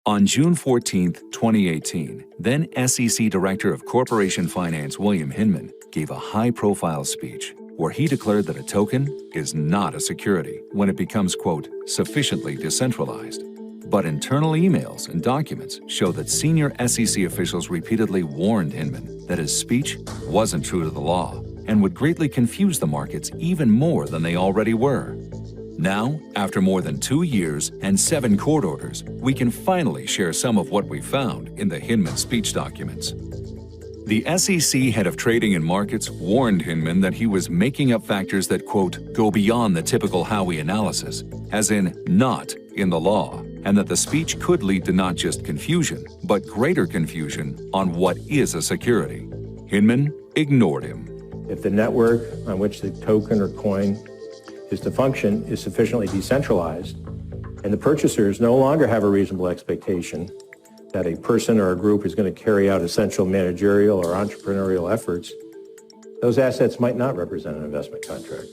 On June 14, 2018, then SEC Director of Corporation Finance William Hinman gave a high-profile speech where he declared that a token is not a security when it becomes, quote, sufficiently decentralized. But internal emails and documents show that senior SEC officials repeatedly warned Hinman that his speech wasn't true to the law and would greatly confuse the markets even more than they already were. Now, after more than 2 years and 7 court orders, we can finally share some of what we found in the Hinman speech documents. The SEC head of trading and markets warned Hinman that he was making up factors that, quote, go beyond the typical Howey analysis, as in not in the law, and that the speech could lead to not just confusion, but greater confusion on what is a security. Hinman ignored him. If the network on which the token or coin is to function is sufficiently decentralized, and the purchasers no longer have a reasonable expectation that a person or a group is going to carry out essential managerial or entrepreneurial efforts, those assets might not represent an investment contract.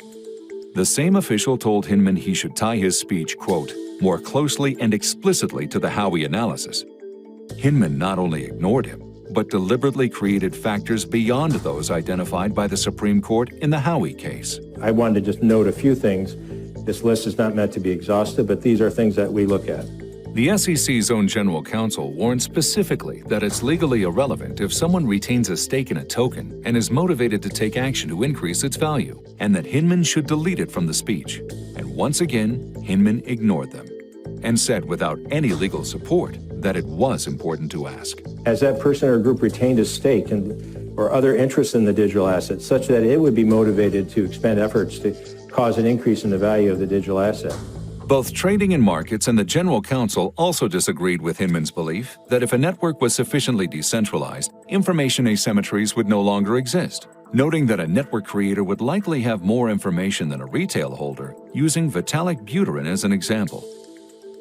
The same official told Hinman he should tie his speech, quote, more closely and explicitly to the Howey analysis. Hinman not only ignored him, but deliberately created factors beyond those identified by the Supreme Court in the Howey case. I wanted to just note a few things. This list is not meant to be exhaustive, but these are things that we look at. The SEC's own general counsel warned specifically that it's legally irrelevant if someone retains a stake in a token and is motivated to take action to increase its value, and that Hinman should delete it from the speech. And once again, Hinman ignored them and said without any legal support that it was important to ask. As that person or group retained a stake or other interest in the digital asset such that it would be motivated to expend efforts to cause an increase in the value of the digital asset. Both Trading and Markets and the General Counsel also disagreed with Hinman's belief that if a network was sufficiently decentralized, information asymmetries would no longer exist, noting that a network creator would likely have more information than a retail holder, using Vitalik Buterin as an example.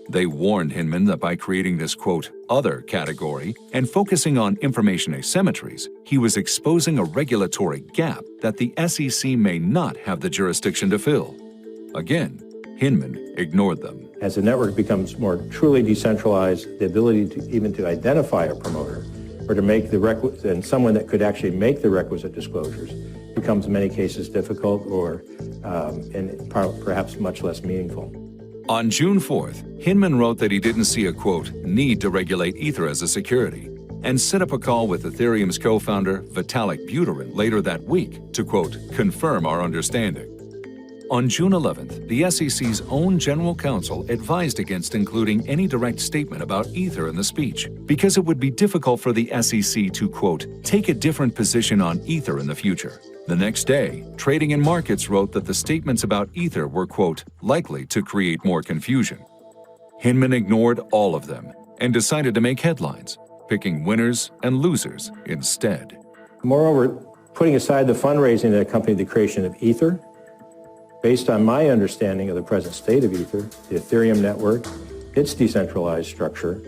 They warned Hinman that by creating this, quote, other category and focusing on information asymmetries, he was exposing a regulatory gap that the SEC may not have the jurisdiction to fill. Again, Hinman ignored them. As the network becomes more truly decentralized, the ability to identify a promoter or to make the requisite, and someone that could actually make the requisite disclosures becomes in many cases difficult or and perhaps much less meaningful. On June 4th, Hinman wrote that he didn't see a, quote, need to regulate Ether as a security, and set up a call with Ethereum's co-founder Vitalik Buterin later that week to, quote, confirm our understanding. On June 11th, the SEC's own general counsel advised against including any direct statement about Ether in the speech because it would be difficult for the SEC to, quote, take a different position on Ether in the future. The next day, Trading and Markets wrote that the statements about Ether were, quote, likely to create more confusion. Hinman ignored all of them and decided to make headlines, picking winners and losers instead. Moreover, putting aside the fundraising that accompanied the creation of Ether, based on my understanding of the present state of Ether, the Ethereum network, its decentralized structure,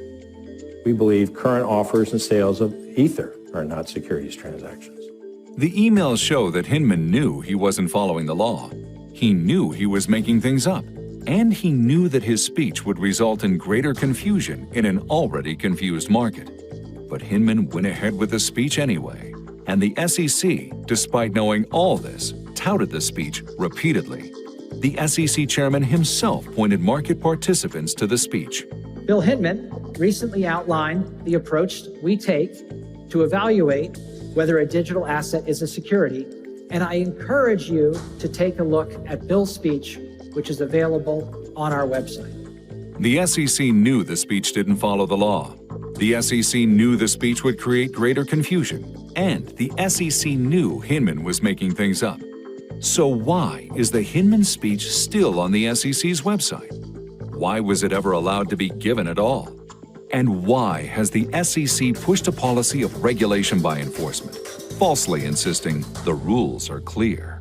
we believe current offers and sales of Ether are not securities transactions. The emails show that Hinman knew he wasn't following the law. He knew he was making things up, and he knew that his speech would result in greater confusion in an already confused market. But Hinman went ahead with the speech anyway, and the SEC, despite knowing all this, touted the speech repeatedly. The SEC chairman himself pointed market participants to the speech. Bill Hinman recently outlined the approach we take to evaluate whether a digital asset is a security, and I encourage you to take a look at Bill's speech, which is available on our website. The SEC knew the speech didn't follow the law. The SEC knew the speech would create greater confusion, and the SEC knew Hinman was making things up. So why is the Hinman speech still on the SEC's website? Why was it ever allowed to be given at all? And why has the SEC pushed a policy of regulation by enforcement, falsely insisting the rules are clear?